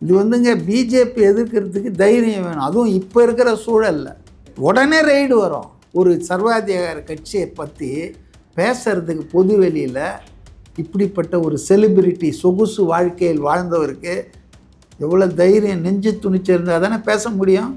இது வந்துங்க பிஜேபி எதிர்க்கிறதுக்கு தைரியம் வேணும். அதுவும் இப்போ இருக்கிற சூழலில் உடனே ரெய்டு வரும். ஒரு சர்வாதிகார கட்சியை பற்றி பேசுறதுக்கு பொது வெளியில் இப்படிப்பட்ட ஒரு செலிபிரிட்டி சொகுசு வாழ்க்கையில் வாழ்ந்தவருக்கு எவ்வளோ தைரியம், நெஞ்சு துணிச்சு இருந்தால் தானே பேச முடியும்.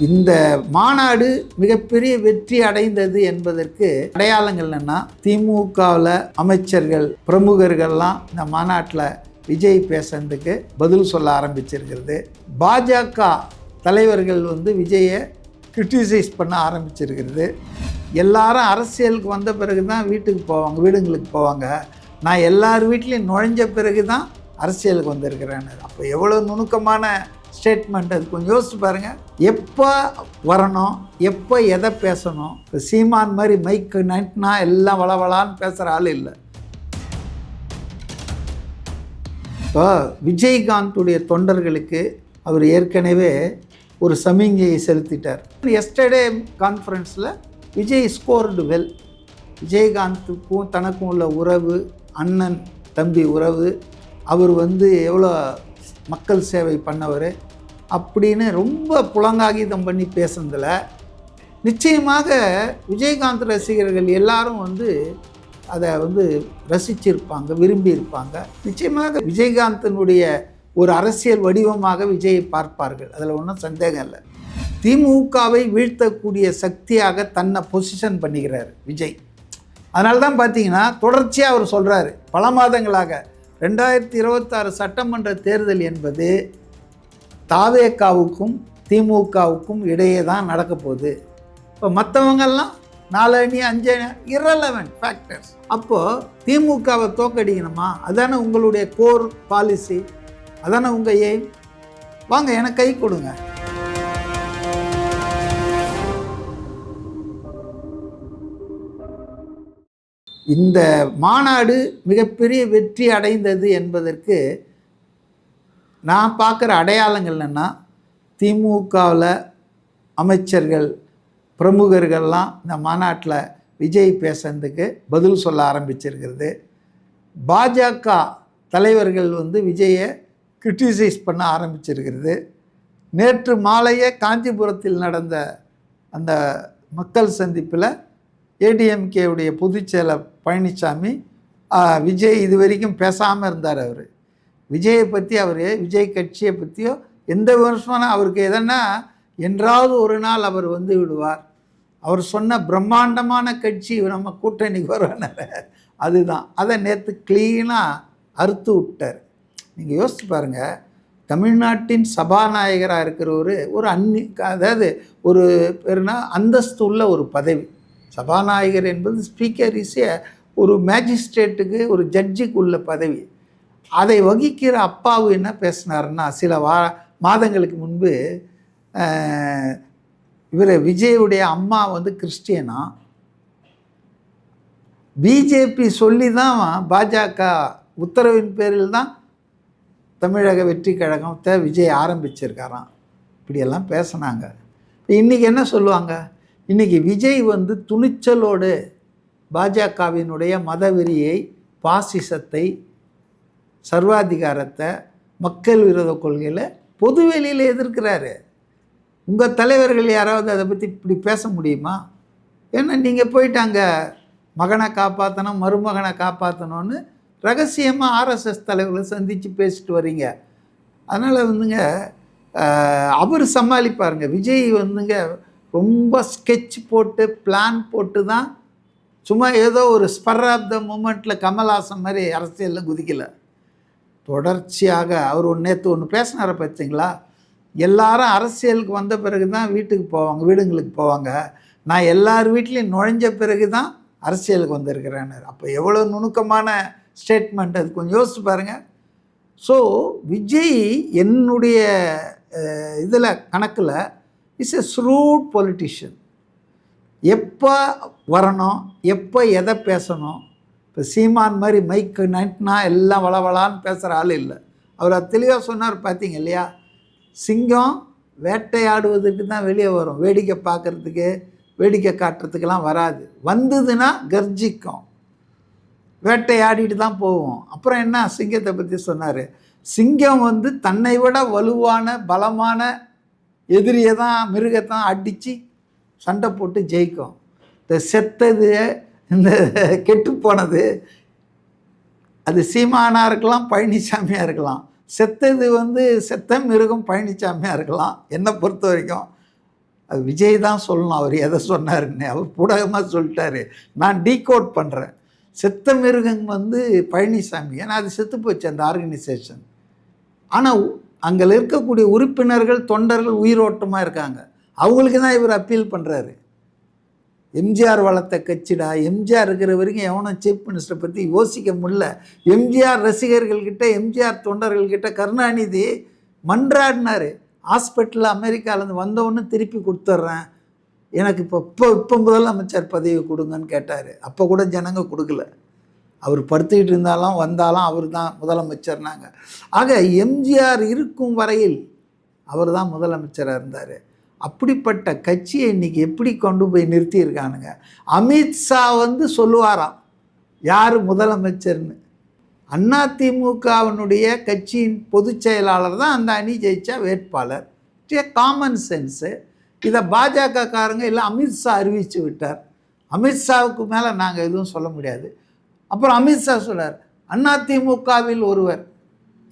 இந்த மாநாடு மிகப்பெரிய வெற்றி அடைந்தது என்பதற்கு அடையாளங்கள் என்னன்னா, திமுகவில் அமைச்சர்கள் பிரமுகர்கள்லாம் இந்த மாநாட்டில் விஜய் பேசுறதுக்கு பதில் சொல்ல ஆரம்பிச்சிருக்கிறது. பாஜக தலைவர்கள் விஜயை கிரிட்டிசைஸ் பண்ண ஆரம்பிச்சிருக்கிறது. எல்லாரும் அரசியலுக்கு வந்த பிறகு தான் வீட்டுக்கு போவாங்க, வீடுங்களுக்கு போவாங்க. நான் எல்லார் வீட்லேயும் நுழைஞ்ச பிறகு தான் அரசியலுக்கு வந்திருக்கிறேன். அப்போ எவ்வளோ நுணுக்கமான ஸ்டேட்மெண்ட் அது, கொஞ்சம் யோசிச்சு பாருங்கள். எப்போ வரணும், எப்போ எதை பேசணும். இப்போ சீமான் மாதிரி மைக்கு நைட்னா எல்லாம் வளவளான்னு பேசுகிற ஆள் இல்லை. இப்போ விஜயகாந்துடைய தொண்டர்களுக்கு அவர் ஏற்கனவே ஒரு சமிங்கையை செலுத்திட்டார். எஸ்டர்டே கான்ஃபரன்ஸில் விஜய் ஸ்கோர்டு வெல். விஜயகாந்துக்கும் தனக்கும் உள்ள உறவு, அண்ணன் தம்பி உறவு, அவர் எவ்வளோ மக்கள் சேவை பண்ணவர் அப்படின்னு ரொம்ப புலங்காகிதம் பண்ணி பேசுனதில் நிச்சயமாக விஜயகாந்த் ரசிகர்கள் எல்லாரும் அதை ரசிச்சிருப்பாங்க, விரும்பியிருப்பாங்க. நிச்சயமாக விஜயகாந்தினுடைய ஒரு அரசியல் வடிவமாக விஜயை பார்ப்பார்கள், அதில் ஒன்றும் சந்தேகம் இல்லை. திமுகவை வீழ்த்தக்கூடிய சக்தியாக தன்னை பொசிஷன் பண்ணிக்கிறார் விஜய். அதனால தான் பார்த்தீங்கன்னா தொடர்ச்சியாக அவர் சொல்கிறாரு பல மாதங்களாக, 2026 சட்டமன்ற தேர்தல் என்பது தாவேகாவுக்கும் திமுகவுக்கும் இடையே தான் நடக்க போகுது. இப்போ மற்றவங்கெல்லாம் 4 அணி 5 அணி இரலவெண்ட் ஃபேக்டர்ஸ். அப்போது திமுகவை தோக்கடிக்கணுமா? அதானே உங்களுடைய கோர் பாலிசி, அதானே உங்கள் எய்ம். வாங்க எனக்கு கை கொடுங்க. இந்த மாநாடு மிகப்பெரிய வெற்றி அடைந்தது என்பதற்கு நான் பார்க்குற அடையாளங்கள் என்னென்னா, திமுகவில் அமைச்சர்கள் பிரமுகர்கள்லாம் இந்த மாநாட்டில் விஜய் பேசுறதுக்கு பதில் சொல்ல ஆரம்பிச்சிருக்கிறது. பாஜக தலைவர்கள் விஜயை கிரிட்டிசைஸ் பண்ண ஆரம்பிச்சிருக்கிறது. நேற்று மாலையே காஞ்சிபுரத்தில் நடந்த அந்த மக்கள் சந்திப்பில் ஏடிஎம்கேவுடைய பொதுச்செயலர் பழனிசாமி, விஜய் இது வரைக்கும் பேசாமல் இருந்தார். அவர் விஜயை பற்றி, விஜய் கட்சியை பற்றியோ எந்த விமர்சனம் அவருக்கு எதனா என்றாவது ஒரு நாள் அவர் விடுவார். அவர் சொன்ன பிரம்மாண்டமான கட்சி நம்ம கூட்டணிக்கு வருவார், அதுதான். அதை நேற்று கிளீனாக அறுத்து விட்டார். நீங்கள் யோசிச்சு பாருங்கள், தமிழ்நாட்டின் சபாநாயகராக இருக்கிறவர் ஒரு அதாவது ஒரு பேருனா அந்தஸ்து உள்ள ஒரு பதவி. சபாநாயகர் என்பது ஸ்பீக்கர் ஒரு மேஜிஸ்ட்ரேட்டுக்கு, ஒரு ஜட்ஜுக்கு உள்ள பதவி. அதை வகிக்கிற அப்பாவு என்ன பேசினாருன்னா, சில மாதங்களுக்கு முன்பு விஜயுடைய அம்மா கிறிஸ்டியனா, பிஜேபி சொல்லி தான் பாஜக உத்தரவின் பேரில் தான் தமிழக வெற்றி கழகத்தை விஜய் ஆரம்பிச்சிருக்காராம். இப்படியெல்லாம் பேசினாங்க. இன்றைக்கி என்ன சொல்லுவாங்க? இன்றைக்கி விஜய் துணிச்சலோடு பாஜகவினுடைய மதவெறியை, பாசிசத்தை, சர்வாதிகாரத்தை, மக்கள் விரோத கொள்கையில் பொதுவெளியில் எதிர்க்கிறாரு. உங்கள் தலைவர்கள் யாராவது அதை பற்றி இப்படி பேச முடியுமா? ஏன்னா நீங்கள் போயிட்டாங்க மகனை காப்பாற்றணும், மருமகனை காப்பாற்றணும்னு ரகசியமாக ஆர்எஸ்எஸ் தலைவர்களை சந்தித்து பேசிட்டு வரீங்க. அதனால் அவர் சமாளிப்பாருங்க. விஜய் ரொம்ப ஸ்கெட்ச் போட்டு பிளான் போட்டு தான், சும்மா ஏதோ ஒரு ஸ்பர் ஆஃப் த மூமெண்ட்டில் கமல்ஹாசன் மாதிரி அரசியலில் குதிக்கலை. தொடர்ச்சியாக அவர் நேற்று ஒன்று பேசினார பார்த்தீங்களா? எல்லாரும் அரசியலுக்கு வந்த பிறகு தான் வீட்டுக்கு போவாங்க, வீடுங்களுக்கு போவாங்க. நான் எல்லார் வீட்லேயும் நுழைஞ்ச பிறகு தான் அரசியலுக்கு வந்திருக்கிறேன்னு. அப்போ எவ்வளோ நுணுக்கமான ஸ்டேட்மெண்ட் அது, கொஞ்சம் யோசிச்சு பாருங்கள். ஸோ விஜய் என்னுடைய இதில் கணக்கில் இஸ் எ ஷ்ரூட் பொலிட்டிஷியன். எப்போ வரணும், எப்போ எதை பேசணும். இப்போ சீமான் மாதிரி மைக்கு நைட்னா எல்லாம் வளவளான்னு பேசுகிற ஆள் இல்லை. அவர் அது தெளிவாக சொன்னார், பார்த்தீங்க இல்லையா? சிங்கம் வேட்டையாடுவதற்கு தான் வெளியே வரும், வேடிக்கை பார்க்குறதுக்கு, வேடிக்கை காட்டுறதுக்கெல்லாம் வராது. வந்ததுன்னா கர்ஜிக்கும். வேட்டையாடிட்டு தான் போவோம். அப்புறம் என்ன சிங்கத்தை பற்றி சொன்னார். சிங்கம் வந்து தன்னை விட வலுவான பலமான எதிரியை தான் மிருகத்தான் அடித்து சண்டை போட்டு ஜெயிக்கும். இந்த செத்தது இந்த கெட்டு போனது அது சீமானாக இருக்கலாம், பழனிசாமியாக இருக்கலாம். செத்தது வந்து செத்த மிருகம் பழனிசாமியாக இருக்கலாம். என்னை பொறுத்த வரைக்கும் அது விஜய் தான் சொல்லணும் அவர் எதை சொன்னாருன்னு. அவர் பூடகமாக சொல்லிட்டாரு. நான் டீகோட் பண்ணுறேன். செத்த மிருகம் வந்து பழனிசாமி, ஏன்னா அது செத்து போச்சு அந்த ஆர்கனைசேஷன். ஆனால் அங்கே இருக்கக்கூடிய உறுப்பினர்கள் தொண்டர்கள் உயிரோட்டமாக இருக்காங்க. அவங்களுக்கு தான் இவர் அப்பீல் பண்ணுறாரு. எம்ஜிஆர் வளர்த்த கட்சிடா, எம்ஜிஆர் இருக்கிற வரைக்கும் எவனும் சீஃப் மினிஸ்டரை பற்றி யோசிக்க முடியல. எம்ஜிஆர் ரசிகர்கள்கிட்ட, எம்ஜிஆர் தொண்டர்கள்கிட்ட கருணாநிதி மன்றாடினார். ஹாஸ்பிட்டலில் அமெரிக்காவிலேருந்து வந்தவொன்னு திருப்பி கொடுத்துட்றேன், எனக்கு இப்போ முதலமைச்சர் பதவி கொடுங்கன்னு கேட்டார். அப்போ கூட ஜனங்க கொடுக்கல. அவர் படுத்துக்கிட்டு இருந்தாலும் வந்தாலும் அவர் தான் முதலமைச்சர்னாங்க. ஆக எம்ஜிஆர் இருக்கும் வரையில் அவர் தான் முதலமைச்சராக இருந்தார். அப்படிப்பட்ட கட்சியை இன்றைக்கி எப்படி கொண்டு போய் நிறுத்தியிருக்கானுங்க. அமித்ஷா வந்து சொல்லுவாராம் யார் முதலமைச்சர்னு. அதிமுகவினுடைய கட்சியின் பொதுச் செயலாளர் தான் அந்த அணி ஜெயிச்சா வேட்பாளர். Common sense. இதை பாஜக காரங்க இல்லை அமித்ஷா அறிவித்து விட்டார். அமித்ஷாவுக்கு மேலே நாங்கள் எதுவும் சொல்ல முடியாது. அப்புறம் அமித்ஷா சொல்கிறார் அதிமுகவில் ஒருவர்,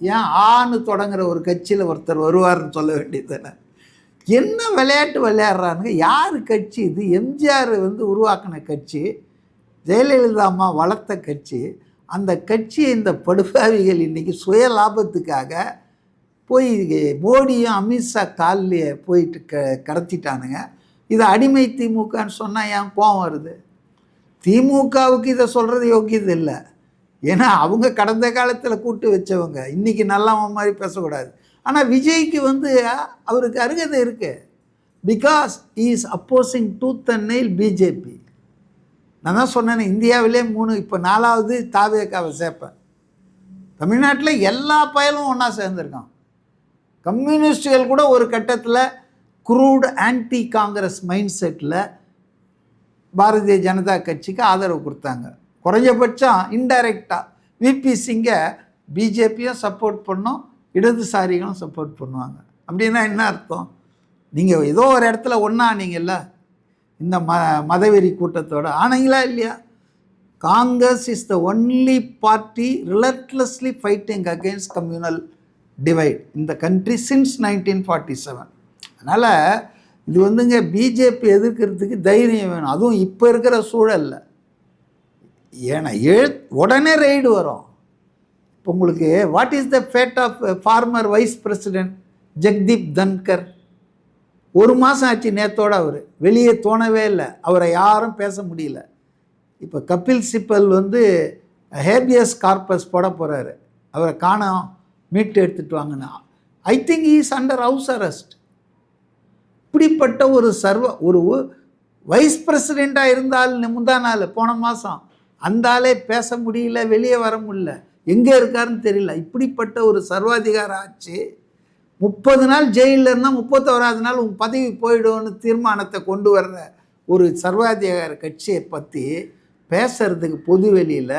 ஏன் ஆன்னு தொடங்குற ஒரு கட்சியில் ஒருத்தர் வருவார்னு சொல்ல வேண்டியது. என்ன விளையாட்டு விளையாடுறானுங்க. யார் கட்சி இது? எம்ஜிஆர் வந்து உருவாக்கின கட்சி, ஜெயலலிதா அம்மா வளர்த்த கட்சி. அந்த கட்சியை இந்த படுபாவிகள் இன்றைக்கி சுய லாபத்துக்காக போய் மோடியும் அமித்ஷா காலிலேயே போயிட்டு கடத்திட்டானுங்க. இதை அடிமை திமுகன்னு சொன்னால் ஏன் கோவம் வருது? திமுகவுக்கு இதை சொல்கிறது யோக்கியது இல்லை. ஏன்னா அவங்க கடந்த காலத்தில் கூட்டு வச்சவங்க, இன்றைக்கி நல்லவன் மாதிரி பேசக்கூடாது. ஆனால் விஜய்க்கு வந்து அவருக்கு அருகதை இருக்குது. Because is opposing tooth and nail BJP. நான் தான் சொன்னேன், இந்தியாவிலே 3, இப்போ 4வது தாவேக்காவை சேர்ப்பேன். தமிழ்நாட்டில் எல்லா பயலும் ஒன்றா சேர்ந்துருக்கான். கம்யூனிஸ்டுகள் கூட ஒரு கட்டத்தில் crude anti Congress mind settle Bharatiya Janata கட்சிக்கு ஆதரவு கொடுத்தாங்க. குறைஞ்சபட்சம் இன்டைரக்டாக விபி சிங்கை பிஜேபியும் சப்போர்ட் பண்ணோம், இடதுசாரிகளும் சப்போர்ட் பண்ணுவாங்க. அப்படின்னா என்ன அர்த்தம்? நீங்கள் ஏதோ ஒரு இடத்துல ஒன்றானீங்கல்ல இந்த மதவெறி கூட்டத்தோடு. ஆனீங்களா இல்லையா? Congress is the only party relentlessly fighting against communal divide in the country since 1947. அதனால் இது வந்துங்க பிஜேபி எதிர்க்கிறதுக்கு தைரியம் வேணும். அதுவும் இப்போ இருக்கிற சூழலில். ஏன்னா உடனே ரெய்டு வரும். இப்போ உங்களுக்கு what is the fate of former vice president Jagdeep Dhankhar? 1 மாதம் ஆச்சு நேத்தோடு அவர் வெளியே தோணவே இல்லை. அவரை யாரும் பேச முடியல. இப்போ கபில் சிப்பல் வந்து ஹேபியஸ் கார்பஸ் போட போகிறாரு. அவரை காணோம், மீட்டு எடுத்துகிட்டு வாங்கினா. ஐ think he is under house arrest. இப்படிப்பட்ட ஒரு வைஸ் பிரசிடெண்ட்டாக இருந்தால் முந்தா நாள் போன மாதம் அந்த ஆளே பேச முடியல, வெளியே வர முடியல, எங்கே இருக்காருன்னு தெரியல. இப்படிப்பட்ட ஒரு சர்வாதிகார ஆட்சி 30 நாள் ஜெயிலில் இருந்தால் 31வது நாள் உங்கள் பதவி போயிடும்னு தீர்மானத்தை கொண்டு வர்ற ஒரு சர்வாதிகார கட்சியை பற்றி பேசுறதுக்கு பொது வெளியில்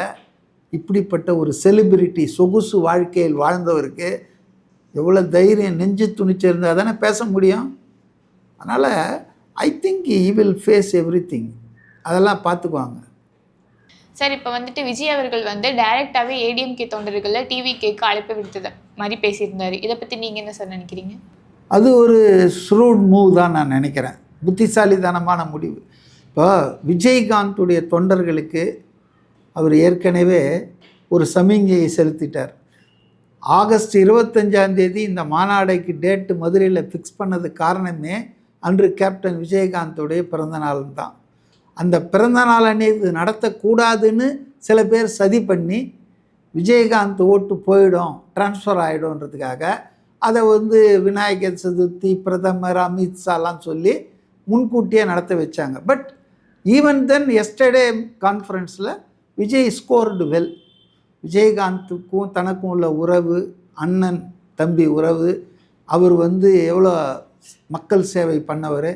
இப்படிப்பட்ட ஒரு செலிபிரிட்டி சொகுசு வாழ்க்கையில் வாழ்ந்தவருக்கு எவ்வளோ தைரியம், நெஞ்சு துணிச்சு இருந்தால் தானே பேச முடியும். அதனால் I think he will face everything. அதெல்லாம் பார்த்துக்குவாங்க. சார், இப்போ வந்துட்டு விஜய் அவர்கள் வந்து டைரெக்டாகவே ஏடிஎம்கே தொண்டர்களை டிவிகேக்கு அழைப்பு விடுத்தது மாதிரி பேசியிருந்தார். இதை பற்றி நீங்கள் என்ன சார் நினைக்கிறீங்க? அது ஒரு ஸ்ரூட் மூவ் தான் நான் நினைக்கிறேன், புத்திசாலித்தனமான முடிவு. இப்போ விஜயகாந்துடைய தொண்டர்களுக்கு அவர் ஏற்கனவே ஒரு சமிஞ்சையை செலுத்திட்டார். ஆகஸ்ட் 25 இந்த மாநாடைக்கு டேட்டு மதுரையில் ஃபிக்ஸ் பண்ணது காரணமே அன்று கேப்டன் விஜயகாந்தோடைய பிறந்தநாள் தான். அந்த பிறந்தநாள் அன்னைக்கு நடத்தக்கூடாதுன்னு சில பேர் சதி பண்ணி விஜயகாந்த் ஓட்டு போயிடும், டிரான்ஸ்ஃபர் ஆகிடும்ன்றதுக்காக அதை வந்து விநாயகர் சதுர்த்தி, பிரதமர், அமித்ஷாலாம் சொல்லி முன்கூட்டியே நடத்த வச்சாங்க. பட் ஈவன் தென் எஸ்டர்டே கான்ஃபரன்ஸில் விஜய் ஸ்கோர்டு வெல். விஜயகாந்துக்கும் தனக்கும் உள்ள உறவு, அண்ணன் தம்பி உறவு, அவர் வந்து எவ்வளோ மக்கள் சேவை பண்ணவர்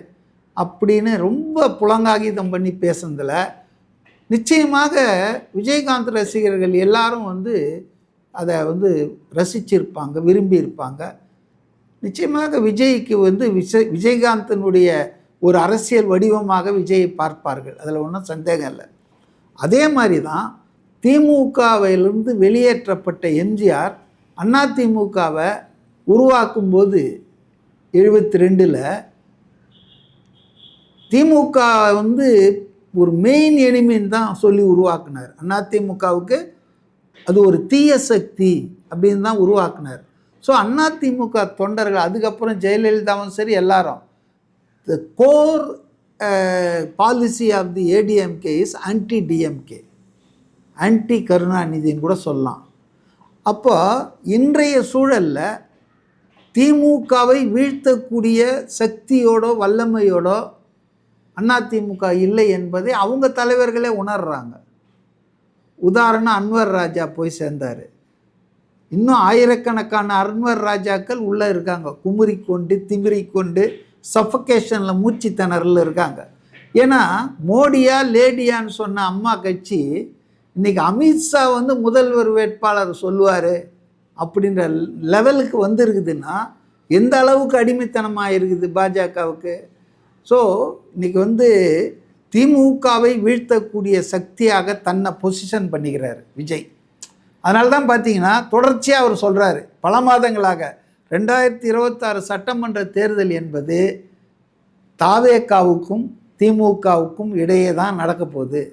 அப்படின்னு ரொம்ப புலங்காகிதம் பண்ணி பேசுனதில் நிச்சயமாக விஜயகாந்த் ரசிகர்கள் எல்லாரும் வந்து அதை வந்து ரசிச்சிருப்பாங்க, விரும்பியிருப்பாங்க. நிச்சயமாக விஜய்க்கு வந்து விஜயகாந்தனுடைய ஒரு அரசியல் வடிவமாக விஜயை பார்ப்பார்கள், அதில் ஒன்றும் சந்தேகம் இல்லை. அதே மாதிரி தான் திமுகவிலிருந்து வெளியேற்றப்பட்ட எம்ஜிஆர் அதிமுகவை உருவாக்கும்போது 72ல் திமுக வந்து ஒரு மெயின் எனிமின்னு தான் சொல்லி உருவாக்குனார். அதிமுகவுக்கு அது ஒரு தீய சக்தி அப்படின்னு தான் உருவாக்குனார். ஸோ அதிமுக தொண்டர்கள் அதுக்கப்புறம் ஜெயலலிதாவும் சரி எல்லாரும் the core policy of the ADMK is anti DMK, anti கருணாநிதின்னு கூட சொல்லலாம். அப்போ இன்றைய சூழலில் திமுகவை வீழ்த்தக்கூடிய சக்தியோடோ வல்லமையோடோ அதிமுக இல்லை என்பதை அவங்க தலைவர்களே உணர்றாங்க. உதாரணம் அன்வர் ராஜா போய் சேர்ந்தார். இன்னும் ஆயிரக்கணக்கான அன்வர் ராஜாக்கள் உள்ளே இருக்காங்க, குமுறிக்கொண்டு திமிரிக்கொண்டு சஃபகேஷனில் மூச்சு திணறல இருக்காங்க. ஏன்னா மோடியா லேடியான்னு சொன்ன அம்மா கட்சி இன்றைக்கி அமித்ஷா வந்து முதல்வர் வேட்பாளர் சொல்லுவார் அப்படின்ற லெவலுக்கு வந்துருக்குதுன்னா எந்த அளவுக்கு அடிமைத்தனமாக இருக்குது பாஜகவுக்கு. ஸோ இன்றைக்கி வந்து திமுகவை வீழ்த்தக்கூடிய சக்தியாக தன்னை பொசிஷன் பண்ணிக்கிறார் விஜய். அதனால தான் பார்த்தீங்கன்னா தொடர்ச்சியாக அவர் சொல்கிறாரு பல மாதங்களாக 2026 சட்டமன்ற தேர்தல் என்பது தாவேகாவுக்கும் திமுகவுக்கும் இடையே தான் நடக்க போகுது.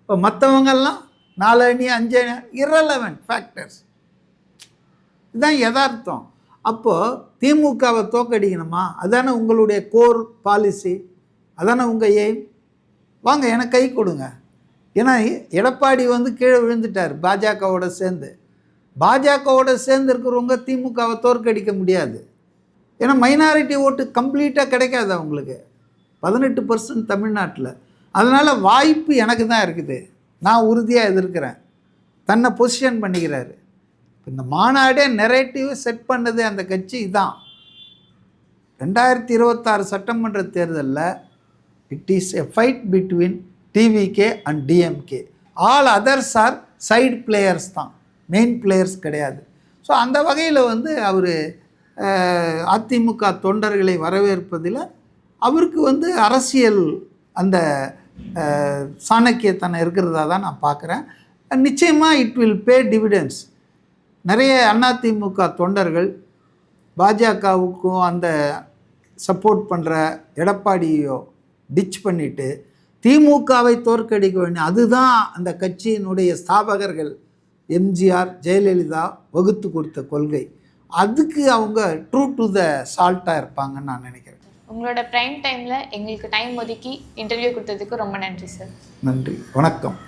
இப்போ மற்றவங்கெல்லாம் 4 அணி 5 அணி இரலவெண்ட் ஃபேக்டர்ஸ், இதுதான் யதார்த்தம். அப்போது திமுகவை தோக்கடிக்கணுமா, அதானே உங்களுடைய கோர் பாலிசி, அதானே உங்கள் எய்ம். வாங்க எனக்கு கை கொடுங்க. ஏன்னா எடப்பாடி வந்து கீழே விழுந்துட்டார் பாஜகவோட சேர்ந்து. பாஜகவோட சேர்ந்து இருக்கிறவங்க திமுகவை தோற்கடிக்க முடியாது. ஏன்னா மைனாரிட்டி ஓட்டு கம்ப்ளீட்டாக கிடைக்காது அவங்களுக்கு, 18% தமிழ்நாட்டில். அதனால் வாய்ப்பு எனக்கு தான் இருக்குது, நான் உறுதியாக எதிர்க்கிறேன். தன்னை பொசிஷன் பண்ணிக்கிறாரு. இந்த மாநாடே நெரேட்டிவ் செட் பண்ணது அந்த கட்சி தான். 2026 சட்டமன்ற தேர்தலில் it is a fight between TVK and DMK. All others are side players தான், மெயின் பிளேயர்ஸ் கிடையாது. ஸோ அந்த வகையில் வந்து அவர் அதிமுக தொண்டர்களை வரவேற்பதில் அவருக்கு வந்து அரசியல் அந்த சாணக்கியத்தனம் இருக்கிறதா தான் நான் பார்க்குறேன். நிச்சயமாக இட் வில் பே டிவிடென்ஸ். நிறைய அதிமுக தொண்டர்கள் பாஜகவுக்கும் அந்த சப்போர்ட் பண்ணுற எடப்பாடியோ டிச் பண்ணிவிட்டு திமுகவை தோற்கடிக்க வேண்டும். அதுதான் அந்த கட்சியினுடைய ஸ்தாபகர்கள் எம்ஜிஆர் ஜெயலலிதா வகுத்து கொடுத்த கொள்கை. அதுக்கு அவங்க ட்ரூ டு த சால்ட்டாக இருப்பாங்கன்னு நான் நினைக்கிறேன். உங்களோட ப்ரைம் டைமில் எங்களுக்கு டைம் ஒதுக்கி இன்டர்வியூ கொடுத்ததுக்கு ரொம்ப நன்றி சார். நன்றி, வணக்கம்.